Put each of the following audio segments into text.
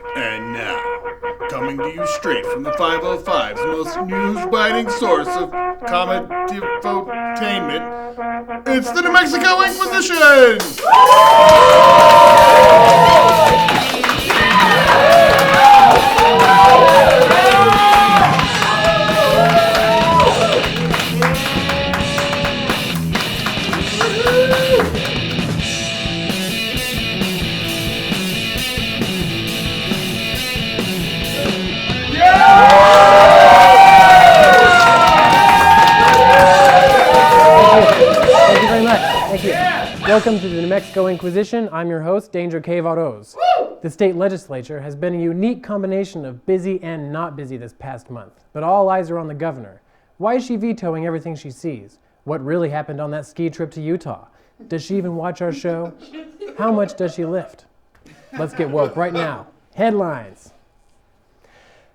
And now, coming to you straight from the 505's most news-biting source of comedy-infotainment, it's the New Mexico Inquisition! Welcome to the New Mexico Inquisition. I'm your host, Danger K. Varoz. The state legislature has been a unique combination of busy and not busy this past month, but all eyes are on the governor. Why is she vetoing everything she sees? What really happened on that ski trip to Utah? Does she even watch our show? How much does she lift? Let's get woke right now. Headlines.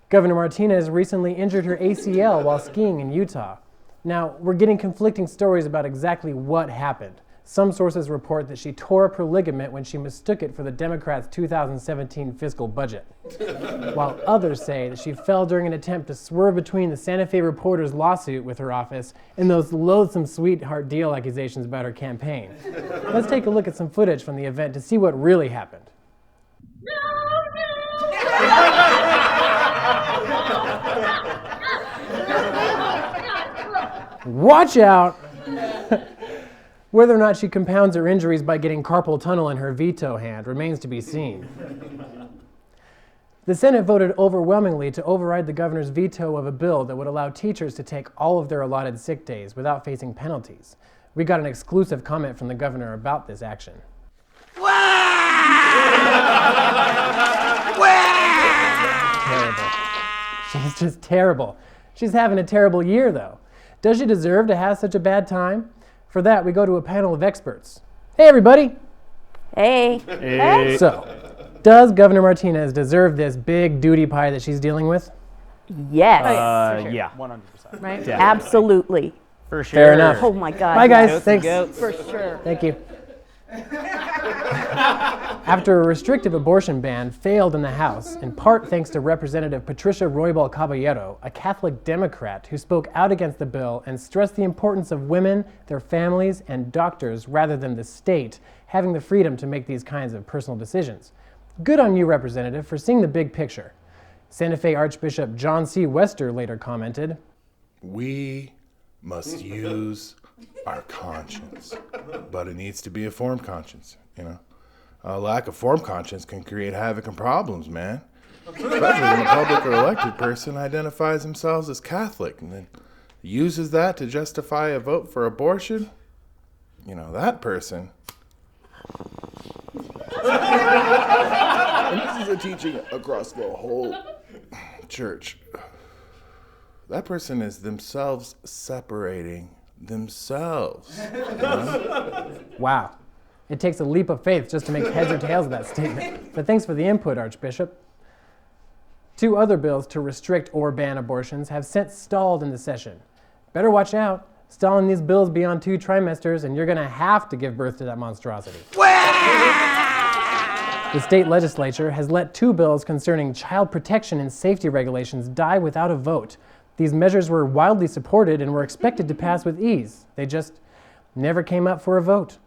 Governor Martinez recently injured her ACL while skiing in Utah. Now, we're getting conflicting stories about exactly what happened. Some sources report that she tore up her ligament when she mistook it for the Democrats' 2017 fiscal budget, while others say that she fell during an attempt to swerve between the Santa Fe Reporter's lawsuit with her office and those loathsome sweetheart deal accusations about her campaign. Let's take a look at some footage from the event to see what really happened. Watch out! Whether or not she compounds her injuries by getting carpal tunnel in her veto hand remains to be seen. The Senate voted overwhelmingly to override the governor's veto of a bill that would allow teachers to take all of their allotted sick days without facing penalties. We got an exclusive comment from the governor about this action. Terrible. She's just terrible. She's having a terrible year, though. Does she deserve to have such a bad time? For that, we go to a panel of experts. Hey, everybody. Hey. Hey. So, does Governor Martinez deserve this big duty pie that she's dealing with? Yes. Sure. Yeah. 100%. Right? Definitely. Absolutely. For sure. Fair enough. Oh my God. Bye, guys. Thanks. For sure. Thank you. After a restrictive abortion ban failed in the House, in part thanks to Representative Patricia Roybal Caballero, a Catholic Democrat who spoke out against the bill and stressed the importance of women, their families, and doctors rather than the state having the freedom to make these kinds of personal decisions. Good on you, Representative, for seeing the big picture. Santa Fe Archbishop John C. Wester later commented, "We must use our conscience, but it needs to be a formed conscience, you know. A lack of formed conscience can create havoc and problems, man. Especially when a public or elected person identifies themselves as Catholic and then uses that to justify a vote for abortion. You know, that person..." And this is a teaching across the whole church. That person is themselves separating themselves. You know? Wow. It takes a leap of faith just to make heads or tails of that statement. But thanks for the input, Archbishop. 2 other bills to restrict or ban abortions have since stalled in the session. Better watch out. Stalling these bills beyond 2 trimesters and you're going to have to give birth to that monstrosity. The state legislature has let 2 bills concerning child protection and safety regulations die without a vote. These measures were widely supported and were expected to pass with ease. They just never came up for a vote.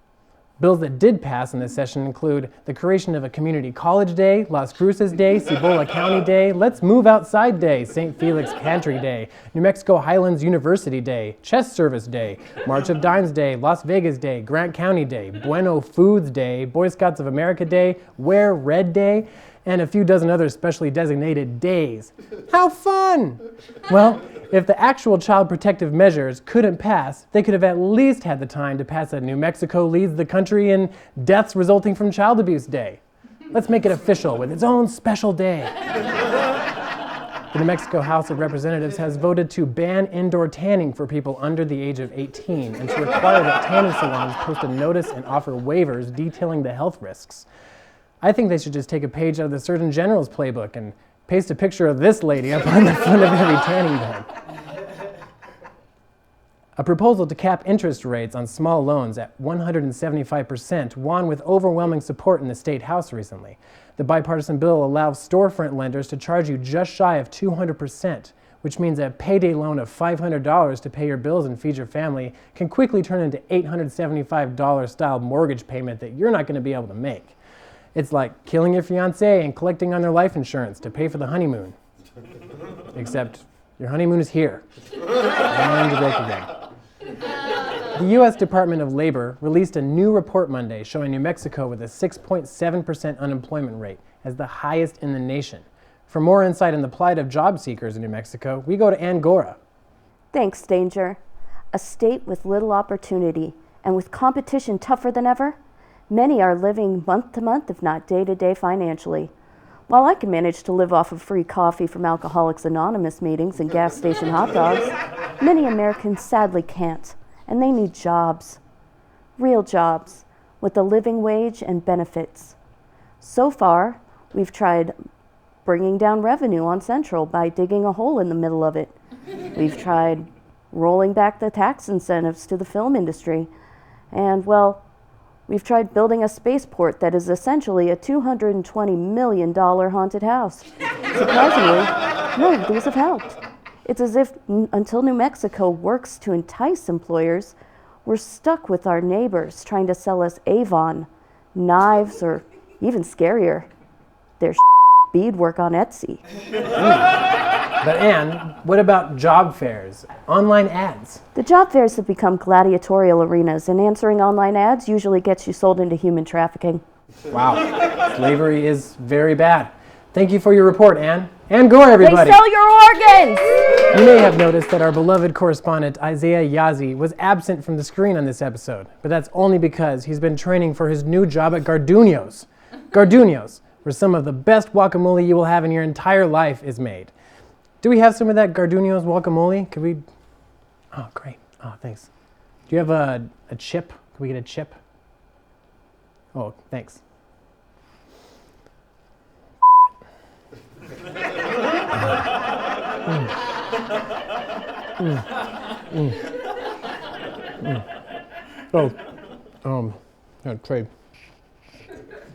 Bills that did pass in this session include the creation of a community college day, Las Cruces Day, Cibola County Day, Let's Move Outside Day, St. Felix Pantry Day, New Mexico Highlands University Day, Chess Service Day, March of Dimes Day, Las Vegas Day, Grant County Day, Bueno Foods Day, Boy Scouts of America Day, Wear Red Day, and a few dozen other specially designated days. How fun! Well, if the actual child protective measures couldn't pass, they could have at least had the time to pass a New Mexico leads the country in deaths resulting from child abuse day. Let's make it official with its own special day. The New Mexico House of Representatives has voted to ban indoor tanning for people under the age of 18 and to require that tanning salons post a notice and offer waivers detailing the health risks. I think they should just take a page out of the Surgeon General's playbook and paste a picture of this lady up on the front of every tanning bed. A proposal to cap interest rates on small loans at 175% won with overwhelming support in the State House recently. The bipartisan bill allows storefront lenders to charge you just shy of 200%, which means a payday loan of $500 to pay your bills and feed your family can quickly turn into $875 style mortgage payment that you're not going to be able to make. It's like killing your fiancé and collecting on their life insurance to pay for the honeymoon. Except your honeymoon is here. And you're broke again. The U.S. Department of Labor released a new report Monday showing New Mexico with a 6.7% unemployment rate as the highest in the nation. For more insight on the plight of job seekers in New Mexico, we go to Gora. Thanks, Danger. A state with little opportunity and with competition tougher than ever, many are living month to month, if not day to day financially. While I can manage to live off of free coffee from Alcoholics Anonymous meetings and gas station hot dogs, many Americans sadly can't, and they need jobs. Real jobs, with a living wage and benefits. So far, we've tried bringing down revenue on Central by digging a hole in the middle of it. We've tried rolling back the tax incentives to the film industry. And, well, we've tried building a spaceport that is essentially a $220 million haunted house. Surprisingly, none of these have helped. It's as if until New Mexico works to entice employers, we're stuck with our neighbors trying to sell us Avon, knives, or even scarier, their beadwork on Etsy. But Anne, what about job fairs, online ads? The job fairs have become gladiatorial arenas, and answering online ads usually gets you sold into human trafficking. Wow, slavery is very bad. Thank you for your report, Anne. Gora, everybody. They sell your organs! You may have noticed that our beloved correspondent, Isaiah Yazi, was absent from the screen on this episode, but that's only because he's been training for his new job at Garduño's. Garduño's, where some of the best guacamole you will have in your entire life is made. Do we have some of that Garduño's guacamole? Could we? Oh, great. Oh, thanks. Do you have a chip? Can we get a chip? Oh, thanks. Yeah, trade.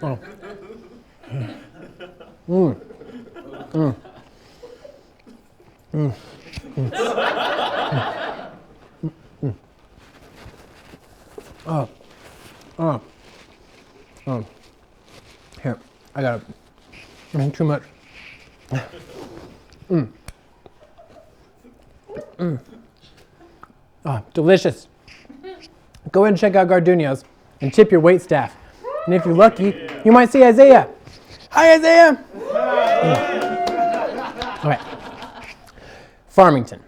Oh. Here, I got it. Too much. Delicious. Go ahead and check out Garduño's and tip your wait staff. And if you're lucky, you might see Isaiah. Hi, Isaiah. Okay. Farmington,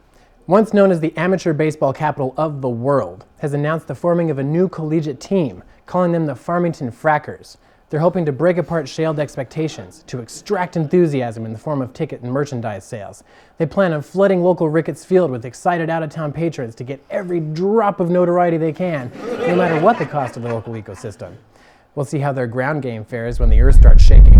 once known as the amateur baseball capital of the world, has announced the forming of a new collegiate team, calling them the Farmington Frackers. They're hoping to break apart shaled expectations, to extract enthusiasm in the form of ticket and merchandise sales. They plan on flooding local Ricketts Field with excited out-of-town patrons to get every drop of notoriety they can, no matter what the cost of the local ecosystem. We'll see how their ground game fares when the earth starts shaking.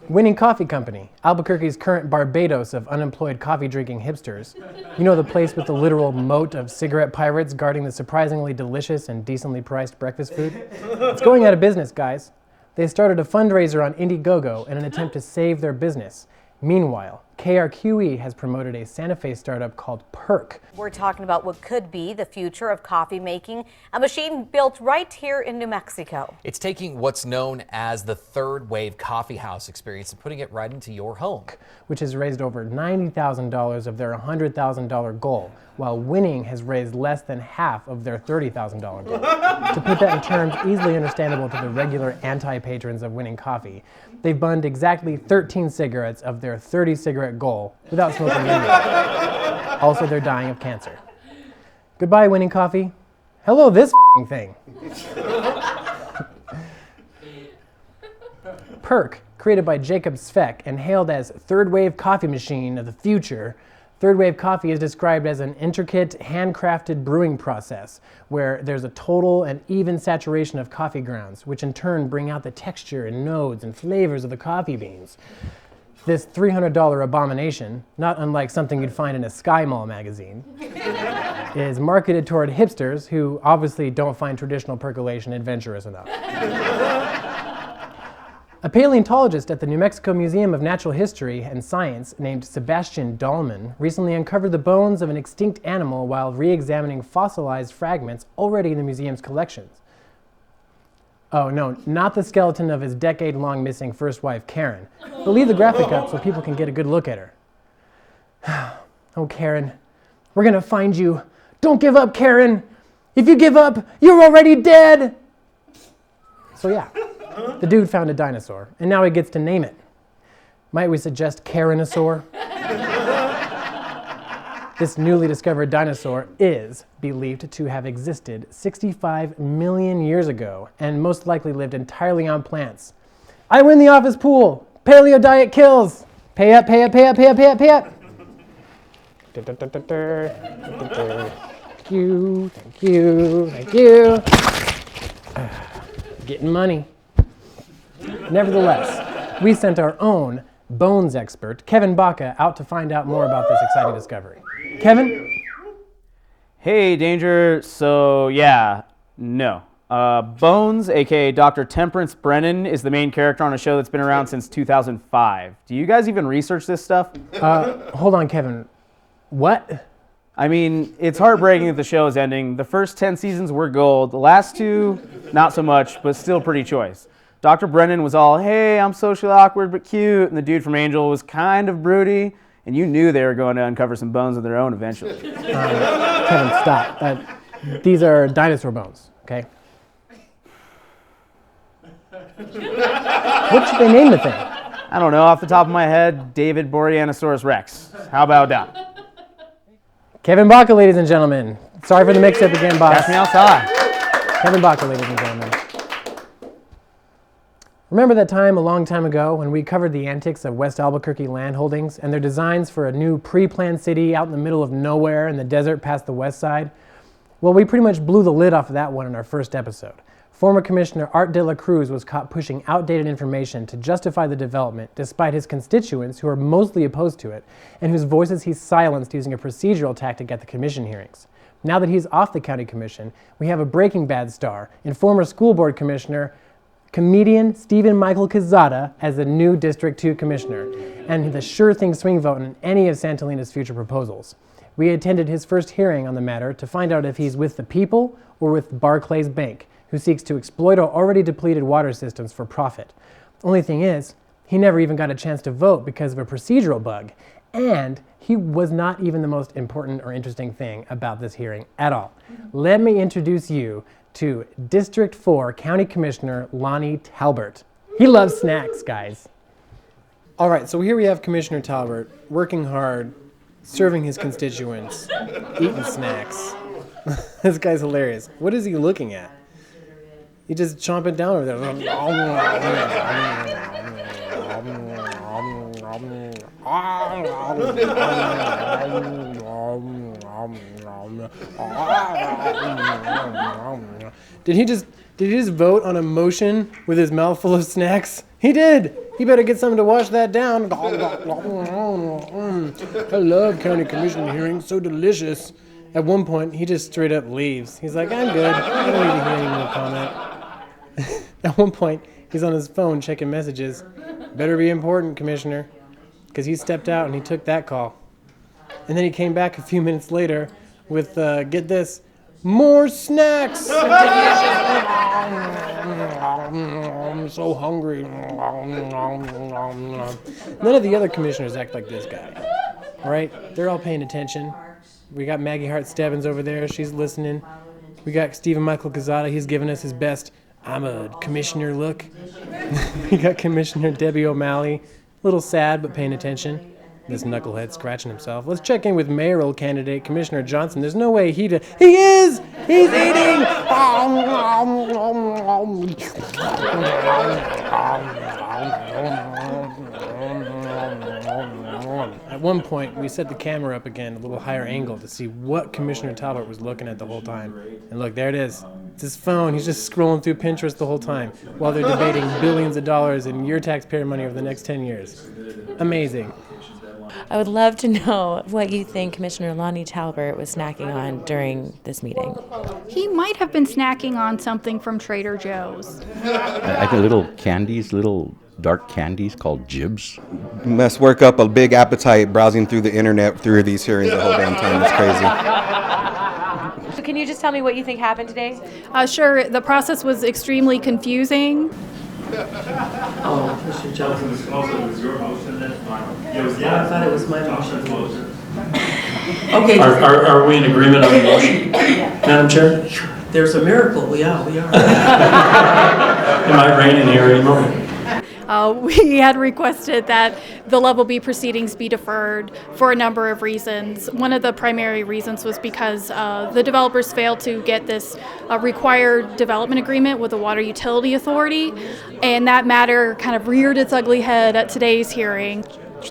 Winning Coffee Company, Albuquerque's current Barbados of unemployed coffee-drinking hipsters. You know, the place with the literal moat of cigarette pirates guarding the surprisingly delicious and decently priced breakfast food? It's going out of business, guys. They started a fundraiser on Indiegogo in an attempt to save their business. Meanwhile, KRQE has promoted a Santa Fe startup called Perk. We're talking about what could be the future of coffee making, a machine built right here in New Mexico. It's taking what's known as the third wave coffee house experience and putting it right into your home. Which has raised over $90,000 of their $100,000 goal, while Winning has raised less than half of their $30,000 goal. To put that in terms easily understandable to the regular anti-patrons of Winning Coffee, they've bunned exactly 13 cigarettes of their 30 cigarette goal without smoking any. Also, they're dying of cancer. Goodbye, Winning Coffee. Hello, this thing. Perk, created by Jacob Svek and hailed as third wave coffee machine of the future. Third wave coffee is described as an intricate, handcrafted brewing process where there's a total and even saturation of coffee grounds, which in turn bring out the texture and notes and flavors of the coffee beans. This $300 abomination, not unlike something you'd find in a Sky Mall magazine, is marketed toward hipsters who obviously don't find traditional percolation adventurous enough. A paleontologist at the New Mexico Museum of Natural History and Science named Sebastian Dahlman recently uncovered the bones of an extinct animal while re-examining fossilized fragments already in the museum's collections. Oh no, not the skeleton of his decade-long missing first wife, Karen. But leave the graphic up so people can get a good look at her. Oh, Karen, we're gonna find you. Don't give up, Karen. If you give up, you're already dead. So yeah, the dude found a dinosaur, and now he gets to name it. Might we suggest Karenosaur? This newly discovered dinosaur is believed to have existed 65 million years ago and most likely lived entirely on plants. I win the office pool. Paleo diet kills. Pay up, pay up, pay up, pay up, pay up, pay up. Thank you, thank you, thank you. Getting money. Nevertheless, we sent our own bones expert, Kevin Baca, out to find out more about this exciting discovery. Kevin? Hey, Danger. So, yeah, no. Bones, aka Dr. Temperance Brennan, is the main character on a show that's been around since 2005. Do you guys even research this stuff? Hold on, Kevin. What? I mean, it's heartbreaking that the show is ending. The first 10 seasons were gold. The last 2, not so much, but still pretty choice. Dr. Brennan was all, hey, I'm socially awkward but cute, and the dude from Angel was kind of broody, and you knew they were going to uncover some bones of their own eventually. Kevin, stop. These are dinosaur bones, okay? What should they name the thing? I don't know, off the top of my head, David Boreanosaurus Rex. How about that? Kevin Baca, ladies and gentlemen. Sorry for the mix-up again, boss. Catch me outside. Kevin Baca, ladies and gentlemen. Remember that time a long time ago when we covered the antics of West Albuquerque land holdings and their designs for a new pre-planned city out in the middle of nowhere in the desert past the west side? Well, we pretty much blew the lid off of that one in our first episode. Former Commissioner Art de la Cruz was caught pushing outdated information to justify the development despite his constituents who are mostly opposed to it and whose voices he silenced using a procedural tactic at the commission hearings. Now that he's off the county commission, we have a Breaking Bad star and former school board commissioner comedian Stephen Michael Quezada as the new District 2 commissioner, and the sure thing swing vote on any of Santolina's future proposals. We attended his first hearing on the matter to find out if he's with the people or with Barclays Bank, who seeks to exploit our already depleted water systems for profit. Only thing is, he never even got a chance to vote because of a procedural bug, and he was not even the most important or interesting thing about this hearing at all. Let me introduce you to District 4 County Commissioner Lonnie Talbert. He loves snacks, guys. All right, so here we have Commissioner Talbert working hard, serving his constituents, eating snacks. This guy's hilarious. What is he looking at? He just chomping down over there. Did he just vote on a motion with his mouth full of snacks? He did. He better get something to wash that down. I love county commission hearings, so delicious. At one point, he just straight up leaves. He's like, I'm good. I don't need to hear any more comment. At one point, he's on his phone checking messages. Better be important, Commissioner. Because he stepped out and he took that call. And then he came back a few minutes later with, get this, more snacks! I'm so hungry. None of the other commissioners act like this guy, right? They're all paying attention. We got Maggie Hart Stebbins over there. She's listening. We got Stephen Michael Quezada. He's giving us his best I'm a commissioner look. We got Commissioner Debbie O'Malley. A little sad, but paying attention. This knucklehead scratching himself. Let's check in with mayoral candidate Commissioner Johnson. There's no way he is! He's eating! At one point, we set the camera up again, a little higher angle, to see what Commissioner Talbot was looking at the whole time. And look, there it is. It's his phone. He's just scrolling through Pinterest the whole time while they're debating billions of dollars in your taxpayer money over the next 10 years. Amazing. I would love to know what you think Commissioner Lonnie Talbert was snacking on during this meeting. He might have been snacking on something from Trader Joe's. I think little candies, little dark candies called jibs. Must work up a big appetite browsing through the internet through these hearings the whole damn time. It's crazy. So can you just tell me what you think happened today? Sure, the process was extremely confusing. Oh, Mr. Johnson. It was your motion, that's fine. Yeah, I thought it was my motion. Okay. Are we in agreement on the motion, Madam Chair? There's a miracle. We are. Am I raining here anymore? We had requested that the level B proceedings be deferred for a number of reasons. One of the primary reasons was because the developers failed to get this required development agreement with the Water Utility Authority, and that matter kind of reared its ugly head at today's hearing.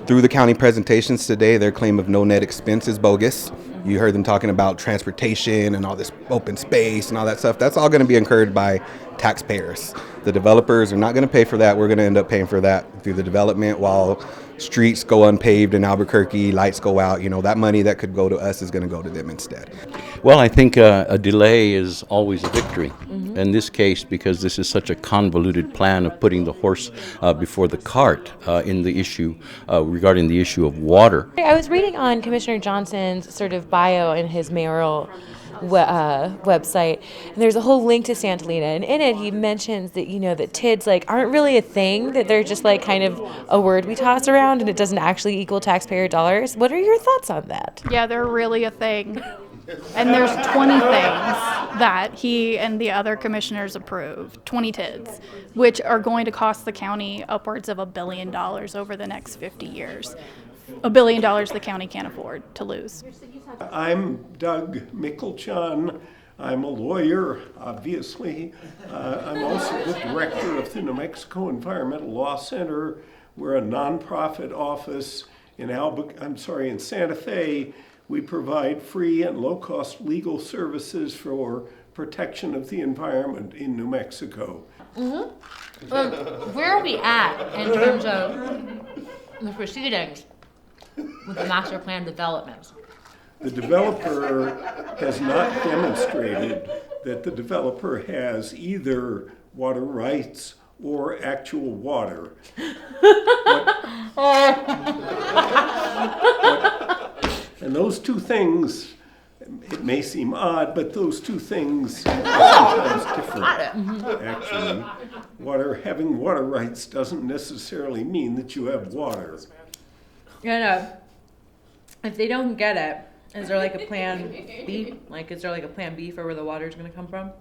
Through the county presentations today, their claim of no net expense is bogus. You heard them talking about transportation and all this open space and all that stuff. That's all going to be incurred by taxpayers. The developers are not going to pay for that. We're going to end up paying for that through the development while streets go unpaved in Albuquerque, lights go out. You know, that money that could go to us is going to go to them instead. Well, I think a delay is always a victory. In this case, because this is such a convoluted plan of putting the horse before the cart in the issue regarding the issue of water. I was reading on Commissioner Johnson's sort of bio in his mayoral website, and there's a whole link to Santalina, and in it he mentions that, you know, that TIDs aren't really a thing, that they're just kind of a word we toss around and it doesn't actually equal taxpayer dollars. What are your thoughts on that? Yeah, they're really a thing. And there's 20 things that he and the other commissioners approved, 20 TIDs, which are going to cost the county upwards of $1 billion over the next 50 years. $1 billion the county can't afford to lose. I'm Doug Mickelchon. I'm a lawyer, obviously. I'm also the director of the New Mexico Environmental Law Center. We're a nonprofit office in Santa Fe. We provide free and low-cost legal services for protection of the environment in New Mexico. Where are we at in terms of the proceedings with the master plan development? The developer has not demonstrated that the developer has either water rights or actual water. And those two things, it may seem odd, but those two things are sometimes different, actually. Having water rights doesn't necessarily mean that you have water. If they don't get it, is there a plan B? Is there a plan B for where the water is going to come from?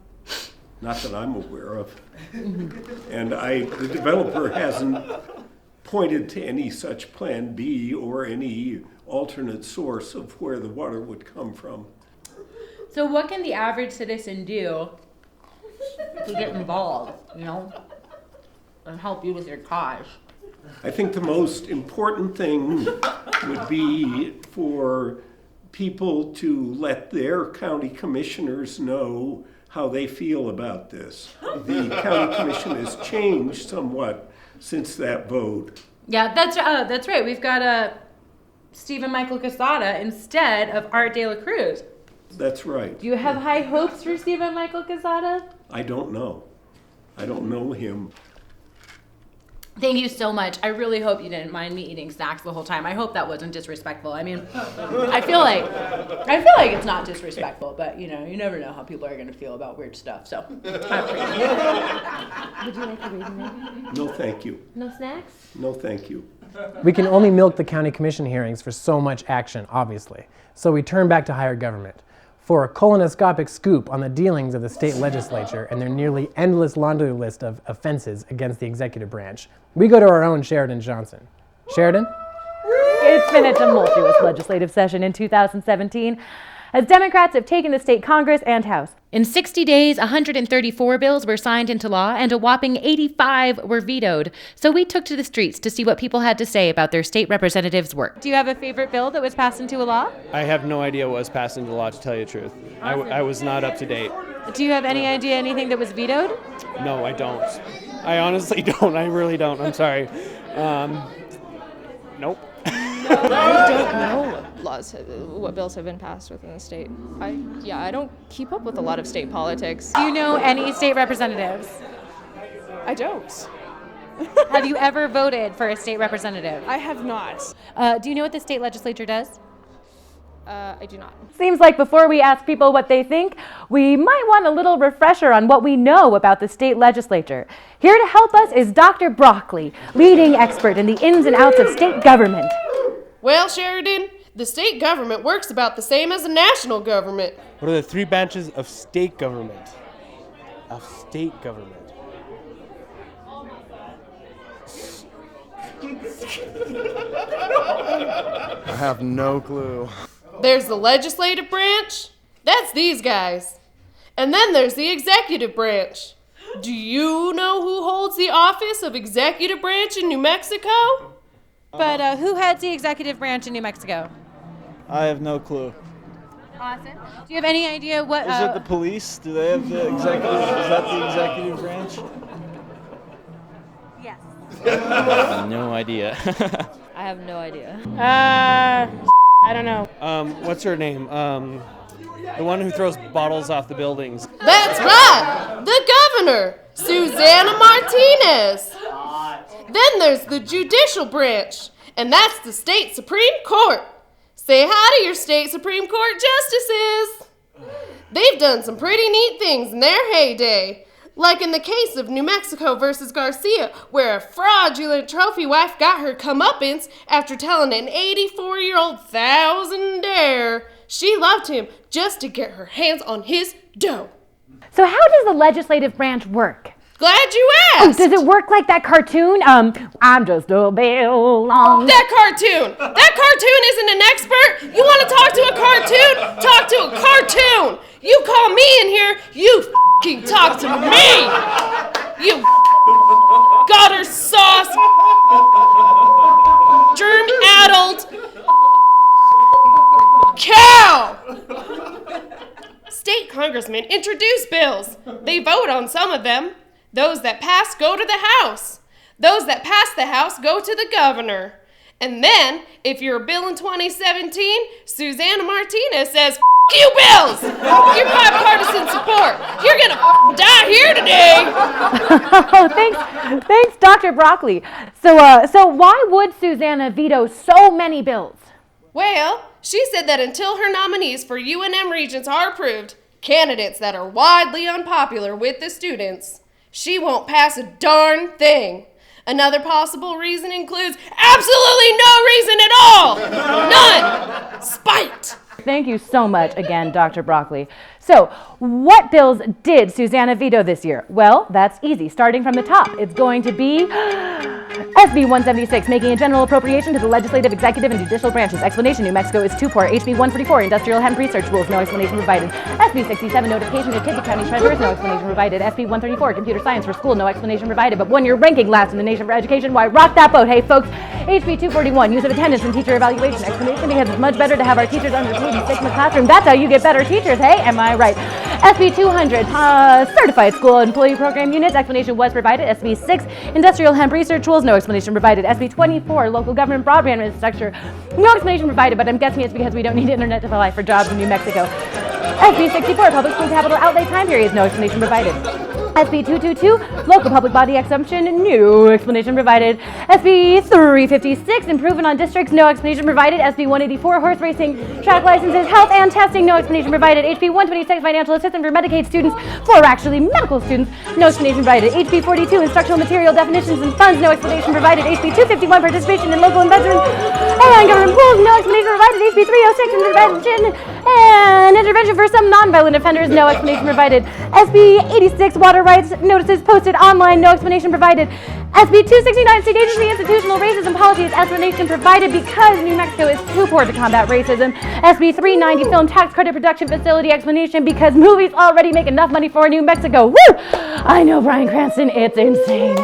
Not that I'm aware of. And the developer hasn't pointed to any such plan B or any alternate source of where the water would come from. So what can the average citizen do to get involved, and help you with your cause? I think the most important thing would be for people to let their county commissioners know how they feel about this. The county commission has changed somewhat since that vote. Yeah, that's right. We've got Stephen Michael Quesada instead of Art De La Cruz. That's right. Do you have high hopes for Stephen Michael Quesada? I don't know. I don't know him. Thank you so much. I really hope you didn't mind me eating snacks the whole time. I hope that wasn't disrespectful. I mean, I feel like it's not disrespectful, but you never know how people are going to feel about weird stuff. So, I appreciate it. Would you like a reason? No, thank you. No snacks? No, thank you. We can only milk the county commission hearings for so much action, obviously. So we turn back to higher government for a colonoscopic scoop on the dealings of the state legislature and their nearly endless laundry list of offenses against the executive branch. We go to our own Sheridan Johnson. Sheridan? It's been a tumultuous legislative session in 2017 as Democrats have taken the state Congress and House. In 60 days, 134 bills were signed into law and a whopping 85 were vetoed. So we took to the streets to see what people had to say about their state representatives' work. Do you have a favorite bill that was passed into a law? I have no idea what was passed into law, to tell you the truth. I was not up to date. Do you have any idea anything that was vetoed? No, I don't. I honestly don't. I really don't. I'm sorry. Nope. I don't know what bills have been passed within the state. I don't keep up with a lot of state politics. Do you know any state representatives? I don't. Have you ever voted for a state representative? I have not. Do you know what the state legislature does? I do not. Seems like before we ask people what they think, we might want a little refresher on what we know about the state legislature. Here to help us is Dr. Broccoli, leading expert in the ins and outs of state government. Well, Sheridan, the state government works about the same as the national government. What are the 3 branches of state government? I have no clue. There's the legislative branch. That's these guys. And then there's the executive branch. Do you know who holds the office of executive branch in New Mexico? But who heads the executive branch in New Mexico? I have no clue. Awesome. Do you have any idea what... Is it the police? Do they have the executive? Is that the executive branch? Yes. No idea. I have no idea. I don't know. What's her name? The one who throws bottles off the buildings. That's right! The governor, Susana Martinez. Then there's the judicial branch, and that's the state Supreme Court. Say hi to your state Supreme Court justices. They've done some pretty neat things in their heyday, like in the case of New Mexico versus Garcia, where a fraudulent trophy wife got her comeuppance after telling an 84-year-old thousandaire she loved him just to get her hands on his dough. So how does the legislative branch work? Glad you asked! Does it work like that cartoon? I'm just a bell on... That cartoon isn't an expert! You want to talk to a cartoon? Talk to a cartoon! You call me in here, you f***ing talk to me! You gutter sauce, germ-addled cow! State congressmen introduce bills. They vote on some of them. Those that pass go to the House. Those that pass the House go to the governor. And then, if you're a bill in 2017, Susana Martinez says, F*** you bills! You're bipartisan support. You're gonna die here today. Oh, thanks, Dr. Broccoli. So why would Susana veto so many bills? Well, she said that until her nominees for UNM regents are approved, candidates that are widely unpopular with the students, she won't pass a darn thing. Another possible reason includes absolutely no reason at all! None! Spite! Thank you so much again, Dr. Broccoli. So, what bills did Susana veto this year? Well, that's easy. Starting from the top, it's going to be SB 176, making a general appropriation to the legislative, executive, and judicial branches. Explanation: New Mexico is too poor. HB 144, industrial hemp research rules. No explanation provided. SB 67, notification of kids to county treasurers. No explanation provided. SB 134, computer science for school. No explanation provided. But when you're ranking last in the nation for education, why rock that boat, hey folks? HB 241, use of attendance and teacher evaluation. Explanation: because it's much better to have our teachers underpaid and stick in the classroom. That's how you get better teachers, hey? Am I right? SB 200, certified school employee program units. Explanation was provided. SB 6, industrial hemp research rules. No explanation provided. SB 24, local government broadband infrastructure. No explanation provided, but I'm guessing it's because we don't need internet to apply for jobs in New Mexico. SB 64, public school capital outlay time periods. No explanation provided. SB 222, local public body exemption. No explanation provided. SB 356, improvement on districts. No explanation provided. SB 184, horse racing track licenses, health and testing. No explanation provided. HB 126, financial assistance for Medicaid students, for actually medical students. No explanation provided. HB 42, instructional material definitions and funds. No explanation provided. HB 251, participation in local investment and government pools. No explanation provided. HB 306, intervention for some nonviolent offenders. No explanation provided. SB 86, water rights notices posted online. No explanation provided. SB 269, state agency institutional racism policies. Explanation provided because New Mexico is too poor to combat racism. SB 390, film tax credit production facility. Explanation: because movies already make enough money for New Mexico. Woo! I know, Bryan Cranston, it's insane.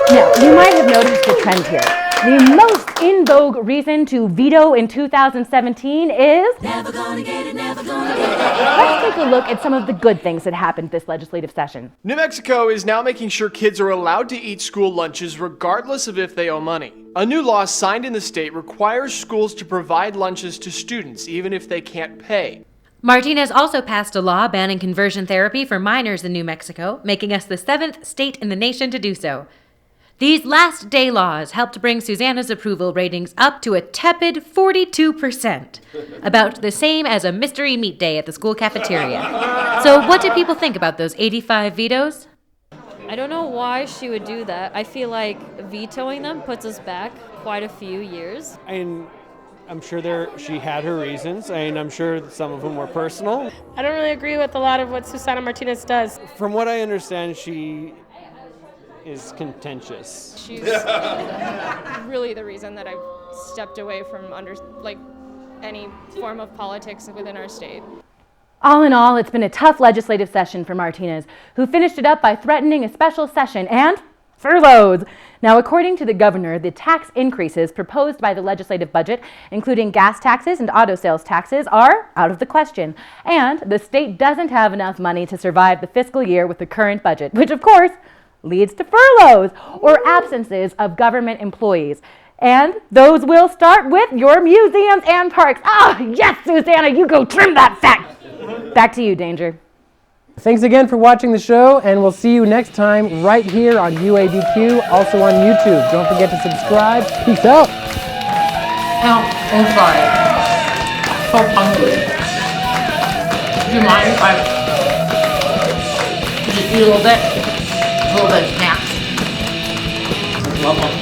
Now, you might have noticed a trend here. The most in vogue reason to veto in 2017 is... Never gonna get it, never gonna get it. Let's take a look at some of the good things that happened this legislative session. New Mexico is now making sure kids are allowed to eat school lunches regardless of if they owe money. A new law signed in the state requires schools to provide lunches to students even if they can't pay. Martinez also passed a law banning conversion therapy for minors in New Mexico, making us the 7th state in the nation to do so. These last day laws helped bring Susanna's approval ratings up to a tepid 42%, about the same as a mystery meat day at the school cafeteria. So what do people think about those 85 vetoes? I don't know why she would do that. I feel like vetoing them puts us back quite a few years. I'm sure she had her reasons, and I'm sure some of them were personal. I don't really agree with a lot of what Susana Martinez does. From what I understand, she is contentious. She's really the reason that I've stepped away from any form of politics within our state. All in all, it's been a tough legislative session for Martinez, who finished it up by threatening a special session and furloughs. Now, according to the governor, the tax increases proposed by the legislative budget, including gas taxes and auto sales taxes, are out of the question. And the state doesn't have enough money to survive the fiscal year with the current budget, which of course leads to furloughs or absences of government employees. And those will start with your museums and parks. Ah, yes, Susanna, you go trim that fat. Back to you, Danger. Thanks again for watching the show, and we'll see you next time right here on UABQ, also on YouTube. Don't forget to subscribe. Peace out. I'm sorry. So hungry. Do you mind if I just eat a little bit? A little bit of snacks. Love them.